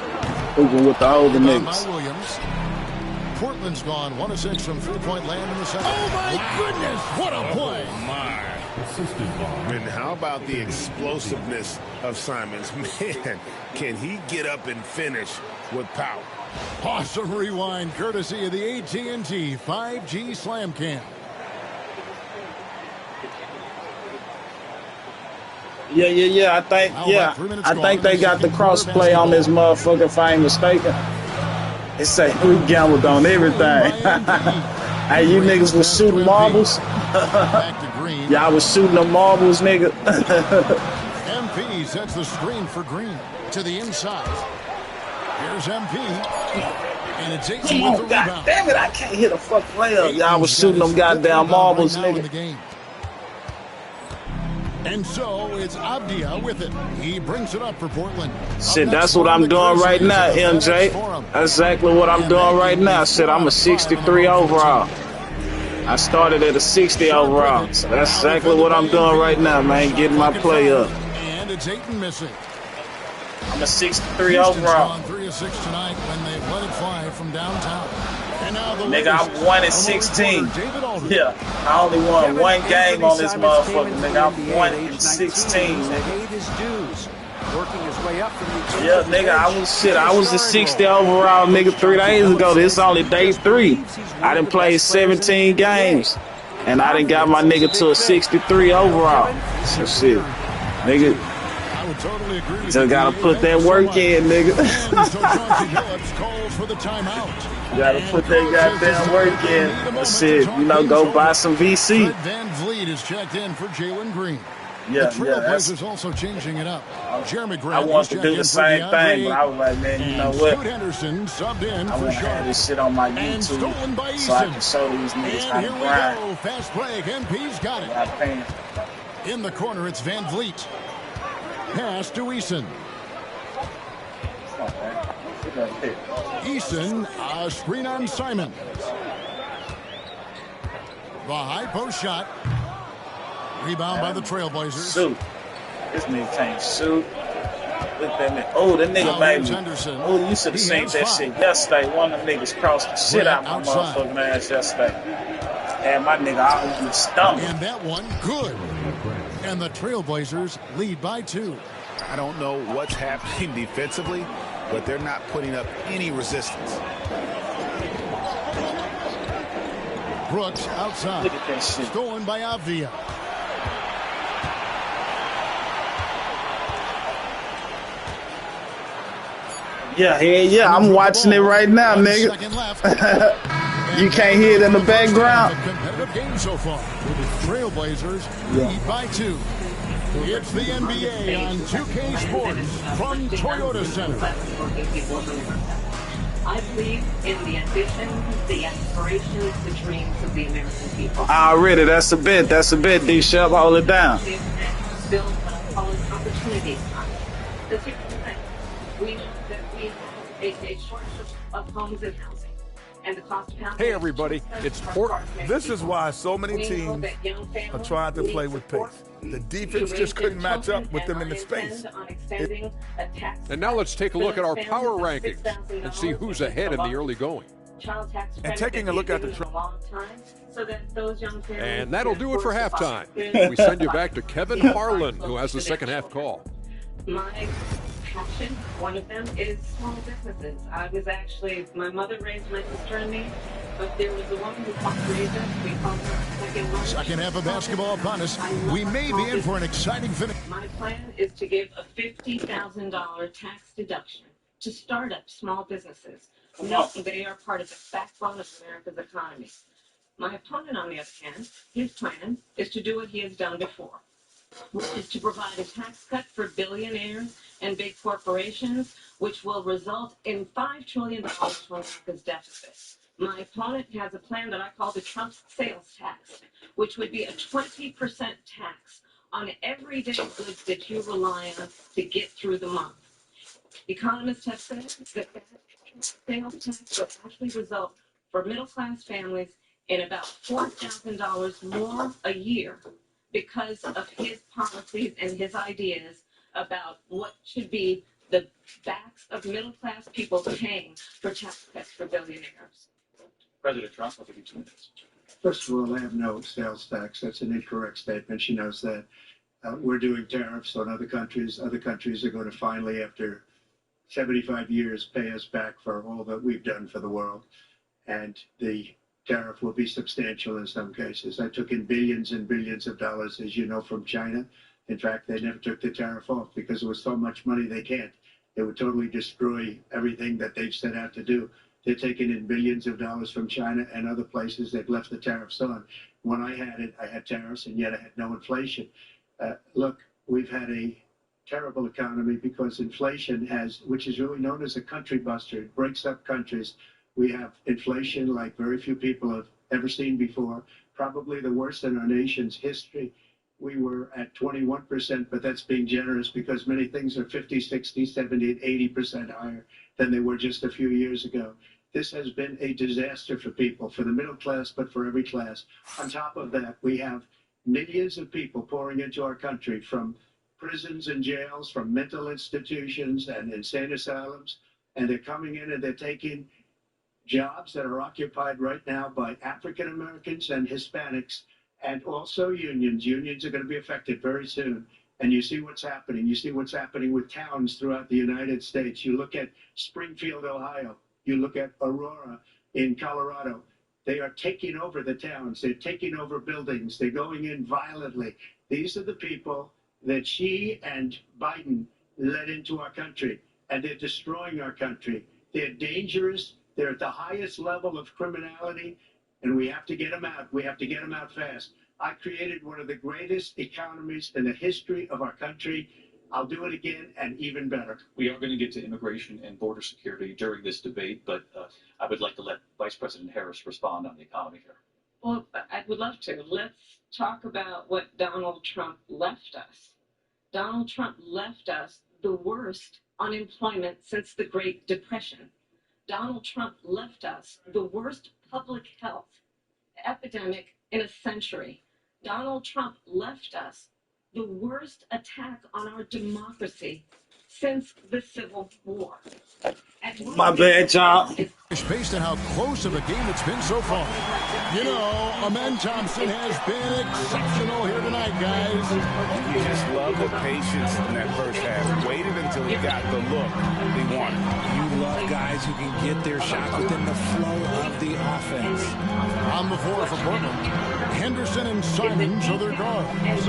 Hooping with the older niggas. Portland's gone 1 of 6 from 3-point land in the second. Oh my goodness, what a play! Oh my. And how about the explosiveness of Simons? Man, can he get up and finish with power? Awesome rewind courtesy of the AT&T 5G Slam Cam. Yeah. I think they got the cross play on this motherfucker, if I ain't mistaken. It say we gambled on everything. Hey, you niggas was shooting marbles? Y'all was shooting the marbles, nigga. MP sets the screen for Green to the inside. Here's MP. And it's 8 Come on, God damn it, I can't hit a fucking layup. Y'all was shooting them goddamn marbles, nigga. And so it's Avdia with it. He brings it up for Portland. Shit, that's what I'm doing right now, MJ. That's exactly what I'm doing right now. Shit, I'm a 63 overall. I started at a 60 overall. So that's exactly what I'm doing right now, man. Getting my play up. And it's Ayton missing. I'm a 63 overall. 3 of 6 tonight when they let it fly from downtown. And now the nigga, I'm 1-16. Yeah, I only won 1 game on this motherfucker, nigga. I'm 1-16, nigga. Yeah, nigga, I was a 60 overall, nigga, 3 days ago. This is only day 3. I done played 17 games, and I done got my nigga to a 63 overall. So shit, nigga. Just gotta put that work in, nigga. Gotta put that goddamn work in. Shit, you know, go buy some VC. Van Vliet is checked in for Jalen Green. Yeah, the Trailblazers also changing it up. Jeremy Grant. I want to do the same thing, but I was like, man, you know what? Scoot Henderson subbed in I want to have this shit on my YouTube so I can show these niggas how to grind. Go. Fast break. MP's got it. In the corner, it's Van Vliet. Pass to Eason. Eason, a screen on Simon. The high post shot. Rebound by the Trailblazers. Shoot. This nigga can't shoot. Look at that nigga. Oh, that nigga made me. Oh, you should have seen that shit yesterday. One of them niggas crossed the shit out my motherfucking ass yesterday. And my nigga out in the stomach. And that one, good. And the Trailblazers lead by 2. I don't know what's happening defensively, but they're not putting up any resistance. Brooks outside. Look at that shit. Stolen by Avdia. Yeah, I'm watching it right now, nigga. You can't hear it in the background. Competitive game so far. Trailblazers lead by 2. It's the NBA on 2K Sports from Toyota Center. I believe in the ambitions, the aspirations, the dreams of the American people. Already, that's a bit, D-Shep, hold it down. Build what I call an opportunity economy. That's the thing. We know that we have a shortage of homes and housing. And the cost of housing. Hey everybody, it's Portland. This is why so many teams are trying to play with pace. The defense just couldn't match up with them in the space. And now let's take a look at our power rankings and see who's ahead in the early going. And taking a look at the and that'll do it for halftime. We send you back to Kevin Harlan, who has the second half call. My passion, one of them, is small businesses. My mother raised my sister and me, but there was a woman who helped raise us. We called her second mother. Second half of basketball upon us. We may be in for an exciting finish. My plan is to give a $50,000 tax deduction to start up small businesses. No, they are part of the backbone of America's economy. My opponent, on the other hand, his plan is to do what he has done before, which is to provide a tax cut for billionaires and big corporations, which will result in $5 trillion from America's deficit. My opponent has a plan that I call the Trump sales tax, which would be a 20% tax on everyday goods that you rely on to get through the month. Economists have said that sales tax will actually result for middle-class families in about $4,000 more a year because of his policies and his ideas about what should be the backs of middle-class people paying for tax cuts for billionaires. President Trump, I'll give you 2 minutes. First of all, I have no sales tax. That's an incorrect statement. She knows that. We're doing tariffs on other countries. Other countries are going to finally, after 75 years, pay us back for all that we've done for the world. And the tariff will be substantial in some cases. I took in billions and billions of dollars, as you know, from China. In fact, they never took the tariff off because it was so much money they can't. They would totally destroy everything that they've set out to do. They're taking in billions of dollars from China and other places. They've left the tariffs on. When I had it, I had tariffs, and yet I had no inflation. Look, we've had a terrible economy because inflation which is really known as a country buster. It breaks up countries. We have inflation like very few people have ever seen before, probably the worst in our nation's history. We were at 21%, but that's being generous because many things are 50, 60, 70, and 80% higher than they were just a few years ago. This has been a disaster for people, for the middle class, but for every class. On top of that, we have millions of people pouring into our country from prisons and jails, from mental institutions and insane asylums, and they're coming in and they're taking jobs that are occupied right now by African Americans and Hispanics, and also unions. Unions are going to be affected very soon. And you see what's happening. You see what's happening with towns throughout the United States. You look at Springfield, Ohio. You look at Aurora in Colorado. They are taking over the towns. They're taking over buildings. They're going in violently. These are the people that Xi and Biden led into our country, and they're destroying our country. They're dangerous. They're at the highest level of criminality, and we have to get them out. We have to get them out fast. I created one of the greatest economies in the history of our country. I'll do it again and even better. We are going to get to immigration and border security during this debate, but I would like to let Vice President Harris respond on the economy here. Well, I would love to. Let's talk about what Donald Trump left us. Donald Trump left us the worst unemployment since the Great Depression. Donald Trump left us the worst public health epidemic in a century. Donald Trump left us the worst attack on our democracy since the Civil War. My bad, y'all. Based on how close of a game it's been so far. You know, Amen Thompson has been exceptional here tonight, guys. You just love the patience in that first half. Waited until he got the look he wanted. You love guys who can get their shots within the flow of the offense. On the floor for Portland, Henderson and Simons are their guards.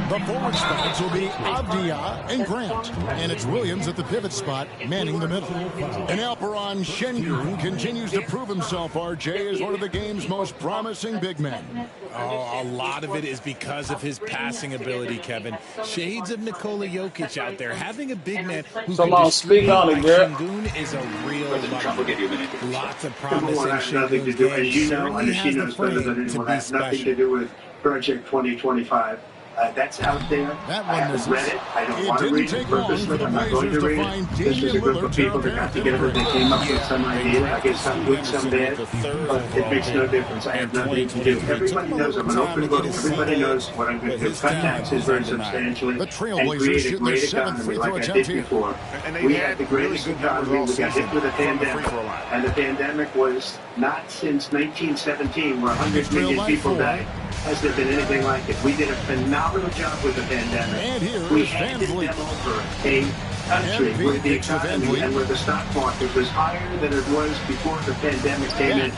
The forward spots will be Avdia and Grant. And it's Williams at the pivot spot, manning the middle. And Alperon Şengün continues to prove himself, RJ, as one of the game's most promising big men. Oh, a lot of it is because of his passing ability, Kevin. Shades of Nikola Jokic out there. Having a big man who can speak on it, girl. Şengün is a real luxury. Lots of promise in nothing to Şengün's do, game. as you know, Certainly and has she the knows better than frame to anyone, be has nothing to special. do with Project 2025. That's out there. That I one haven't read it. I don't want to didn't read it take long for purposely. the I'm not going to Blazers to read find it. This is a group of people that got together. They came up with some idea. I guess some good, some bad. But it makes no difference. I have nothing to do. Everybody knows I'm an open book. Everybody knows what I'm going to do. Cut taxes very substantially and create a great economy like I did before. We had the greatest economy. We got hit with a pandemic. And the pandemic was not since 1917 where 100 million people died. Has there been anything like it? We did a phenomenal job with the pandemic. And here We is Van handed Vliet. them over a country where the economy and where the stock market was higher than it was before the pandemic came in.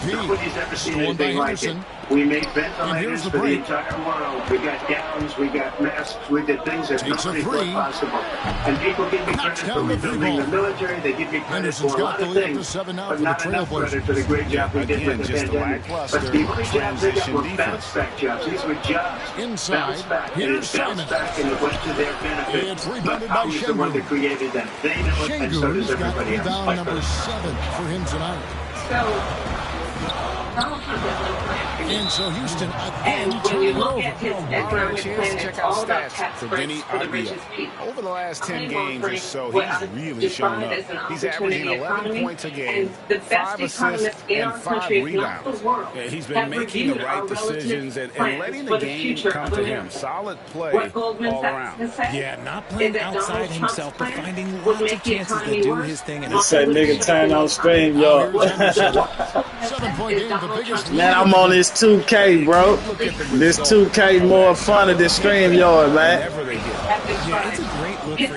Nobody's ever seen anything like it. We made ventilators for the entire world. We got gowns, we got masks, we did things that nobody thought possible. And people give me credit for rebuilding the military. They give me credit for a lot of things, but not enough credit for the great job we did with the pandemic. But the only jobs they got were bounce back jobs. These were jobs bounce back, and it bounced back and it went to their benefit. But I was the one that created them. They know it, and so does everybody else. Rebound number 7 for him tonight. And so Houston again turning it over. Check out stats for Denny Avdia. Over the last 10 games or so, he's really shown up. He's averaging 11 points a game, 5 assists, and 5 rebounds. He's been making the right decisions and letting the game come to him. Solid play all around. Yeah, not playing outside himself, but finding lots of chances to do his thing. And This that nigga turn on stream, yo. 7-point game, the biggest. Man, I'm on this 2K, bro. This 2K more fun than this StreamYard, man. Yeah, it's a great look for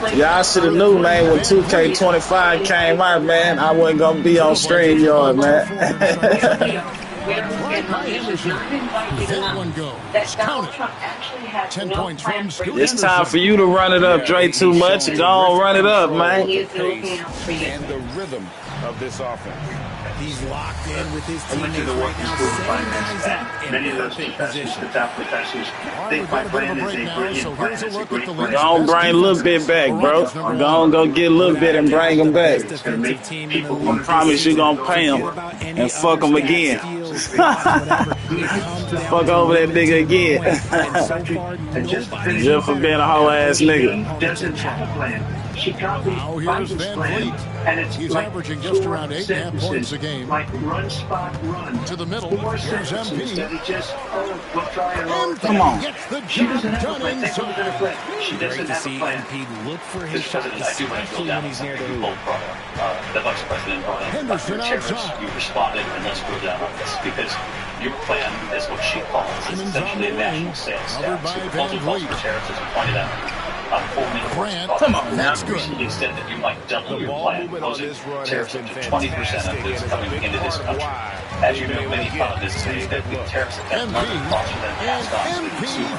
him. Y'all should have knew, man, when 2K25 came out, man, I wasn't going to be on StreamYard, man. That one go. Count it. 10 points from Scoot It's time for you to run it up, Dre, too much. Go on, run it up, man. And the rhythm of this offense. He's locked in with his I went to the teammates working right school to now. finance that. Many of those professors, the top professors, think my plan is a brilliant plan. It's a great plan. Go on, bring a little bit back, bro. Go on, go get a little bit and bring them back. I promise you gonna pay them and fuck them again. Fuck over that nigga again. And just for being a whole ass nigga. Doesn't have a plan. She copied Biden's plan, and it's He's like averaging just around 8.5 sentences, points a game. like run, spot, run. To the middle. 4 Here's sentences MP. instead of just, we'll try it all. Come on. Gets the She doesn't job have a done plan. Think inside. of a plan. She Great doesn't to have a see plan. MP look for his Mr. shot, President, I do want to especially drill down when he's on near the something you hoop. both brought up. The Vice President brought up. Henderson Terrence, outside. you responded, and let's drill down on this because your plan is what she calls is essentially a national sales tax. The proposal calls for tariffs, as you pointed out. Come on, now. Recently said that you might double your plan, imposing tariffs up to 20% of goods coming into this country. As you know, many economists say that the tariffs affect market costs and then passed on to the consumer.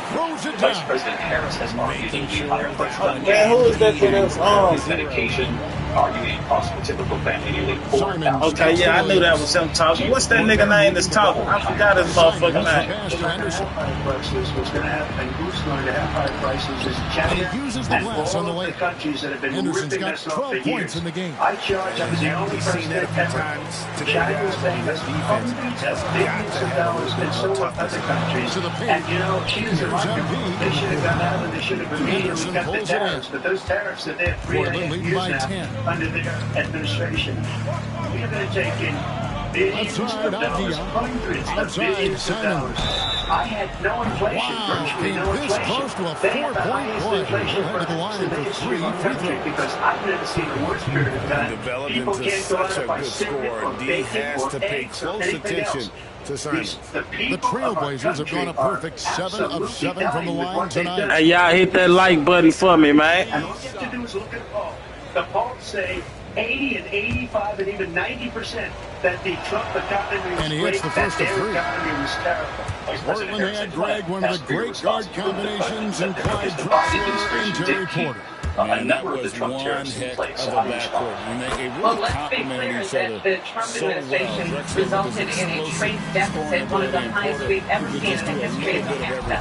Vice President Harris has argued that we hire the Man, who is that for this? medication Are you a prototypical family? You look forward now. Okay, yeah, I knew that was him talking. What's that nigga name that's talking? I forgot his motherfucking name. What's going to happen and who's going to have high prices is China and all of the countries that have been ripping us off for years. I charge, I was the only president ever. China was paying us hundreds of billions of dollars and so are other countries. And you know, she doesn't like them. They should have gone out and they should have immediately cut the tariffs. But those tariffs that they're 3.5 years now under their administration, we're going to take in billions of dollars, hundreds of billions of dollars. I had no inflation, virtually no inflation. They have the highest inflation for the history of the country because I've never seen a worse period of time. People can't go out and buy cigarettes or bacon or eggs or anything else. The Trailblazers have gone a perfect 7 of 7 from the line tonight. Hey, y'all hit that like button for me, man. And all you have to do is look at the poll. The polls say 80 and 85 and even 90% that the Trump economy was great, that their economy was terrible. Portland had Greg, one of the great guard combinations, and Clyde Drexler and Terry Porter. And that was one heck of a backcourt. Well, let's be clear that the Trump administration resulted in a trade deficit, one of the highest we've ever seen in the history of America.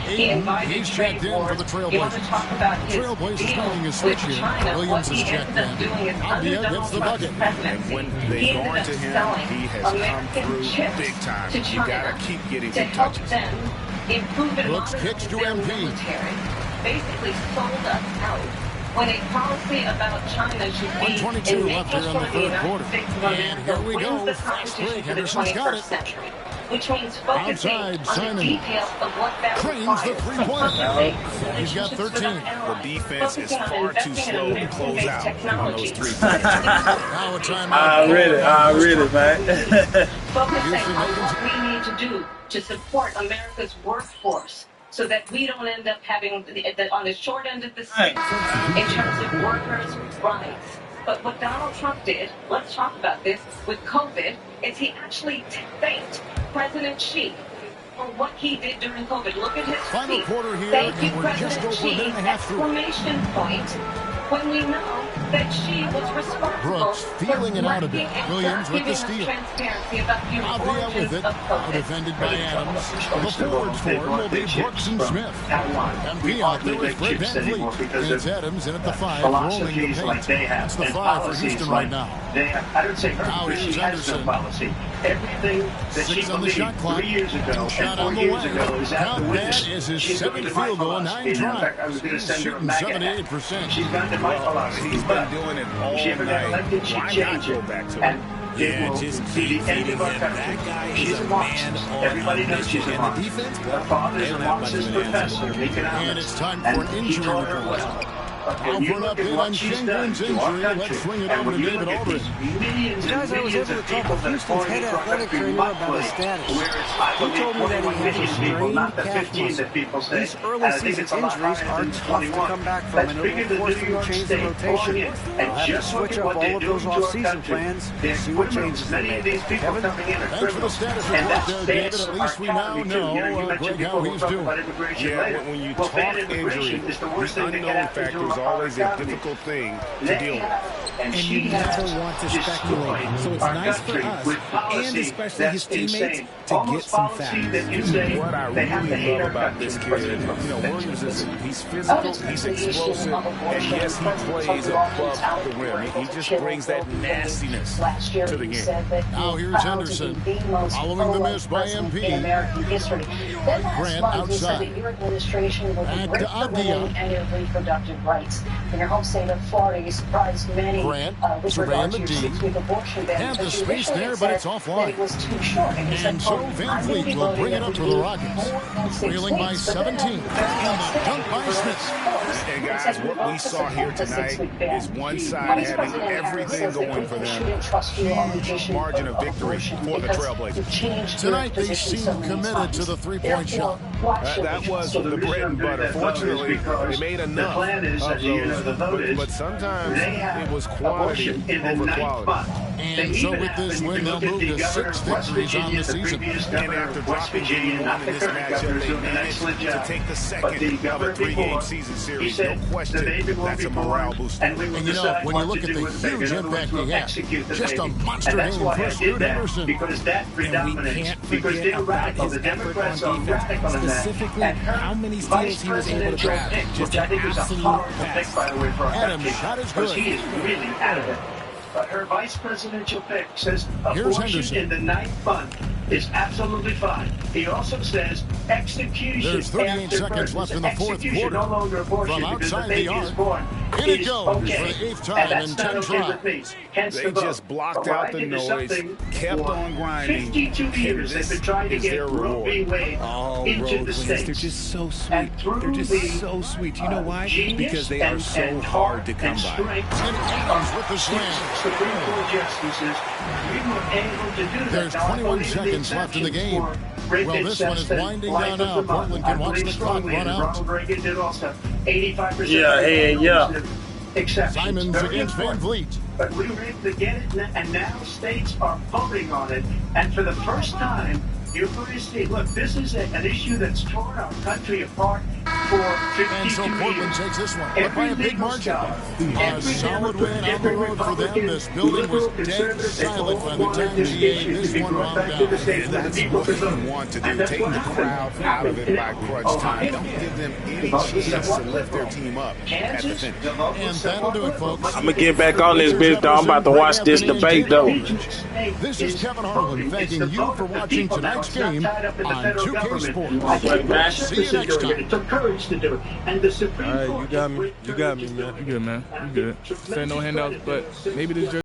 He invited trade wars. You want to talk about his deal with China, what he ended up doing is under Donald Trump's presidency, he ended up selling American chips to China to help them improve and modernize their military. Basically sold us out when a policy about China should be in making sure the United States of America wins the competition for the 21st century, which means focusing on the details of what that requires. He's got 13. The defense is far too slow to close out on those 3 points. I read it, man. Focusing on what we need to do to support America's workforce, so that we don't end up having on the short end of the stick in terms of workers' rights. But what Donald Trump did, let's talk about this, with COVID, is he actually thanked President Xi for what he did during COVID. Look at his final quarter here. Thank you, President Xi, exclamation point, when we know that Xi was responsible Brooks feeling it out a bit. Williams with the steal. Avdia with it. Defended by Adams. The forwards for it will be Brooks and Smith. MP out there with Fred VanVleet. And it's Adams in at the 5, rolling the paint. It's the 5 for Houston right now. I don't say her, but she has no policy. Everything that she believed 3 years ago and 4 years ago is out the window. That is his 7th field goal, 9 drives. I was going to send her a 78%. She's gone to my philosophy. He's been doing it all she ever got elected, she changed it. And it will be the end of our country. She's a Marxist. Everybody knows she's a Marxist. Her father's a Marxist professor of economics. And it's time for an injury report. When you look at what she's done to our country, and when you look at these millions and millions of people that are pouring into our country monthly, where it's, I believe, 21 million people, not the 15 that people say, and I think it's a lot higher than 21. That's bigger than New York State pouring in. And just look at what they're doing to our country. They're criminals. Many of these people coming in are criminals. And that's bad for our economy, too. You know, you mentioned people who talk about immigration later. When you Well, talk bad injury, immigration is the worst the thing that can unknown happen factor to is our always a economy. difficult thing to deal with. And you never want to speculate. So it's nice for us, and especially his teammates, to get some facts. What I really love about this kid, Williams he's physical, he's explosive, and yes, he plays above the rim. He just brings that nastiness to the game. Now here's Henderson, following the miss by MP. Grant outside. Back to Avdia. And your reproductive rights. In your home state of Florida, you surprised many with regard to your 6-week abortion ban. Have the space there, but it's offline. It was too short. And so VanVleet will bring it up for the Rockets. Reeling by 17. And the dunk by Smith. And guys, what we saw here tonight is one side having everything going for them. Huge margin of victory for the Trailblazers. Tonight they seem committed to the 3-point shot. That was the bread and butter. Fortunately, they made enough of those, but sometimes it was quantity over quality. And so with this win, they'll move to 6 victories on the season. And after dropping game 1 in this matchup, they managed to take the second of a 3-game season series. No question, that's a morale booster. And you know, when you look at the huge impact he had, just a monster game for Scoot Henderson. And we can't forget about his effort on defense, specifically how many steals he was able to grab. Just an absolute pass. Adams shot is good. He is really adamant. But her vice presidential pick says abortion in the ninth month is absolutely fine. He also says execution. There's 38 seconds left in the fourth quarter. No longer abortion from outside the the arc. Born. In it goes okay. for the 8th time in 10 tries. They just blocked out the noise, kept on grinding. 52 years they've been trying to get Roe v. Wade into the states. They're just so sweet. They're just so sweet. You know why? Because they are so hard to come by. And Adams with the slam. Supreme Court justices, we were able to do that. There's 21 seconds left in the game. Well, this one is winding down now. Portland can watch the clock run out. Ronald Reagan did also. 85%. Yeah. Simons against Van Vliet. But we were able to get it, and now states are voting on it. And for the first time, you're going to see, look, this is an issue that's torn our country apart for 52 And so Portland years. takes this one, but by a big margin. A solid win on the road for them. This building was dead silent by the time this one wound down. And that's what you want to do. Take the crowd out of it by crunch time. Don't give them any chance to lift their team up at the finish. And that'll do it, folks. I'm going to get back on this bitch, though. I'm about to watch this debate, though. This is Kevin Harlan thanking you for watching tonight's game on 2K Sports. See you next time. It took courage to do it. And the Supreme Court. You got me, man. You good, man. You good. Say no handouts, but maybe this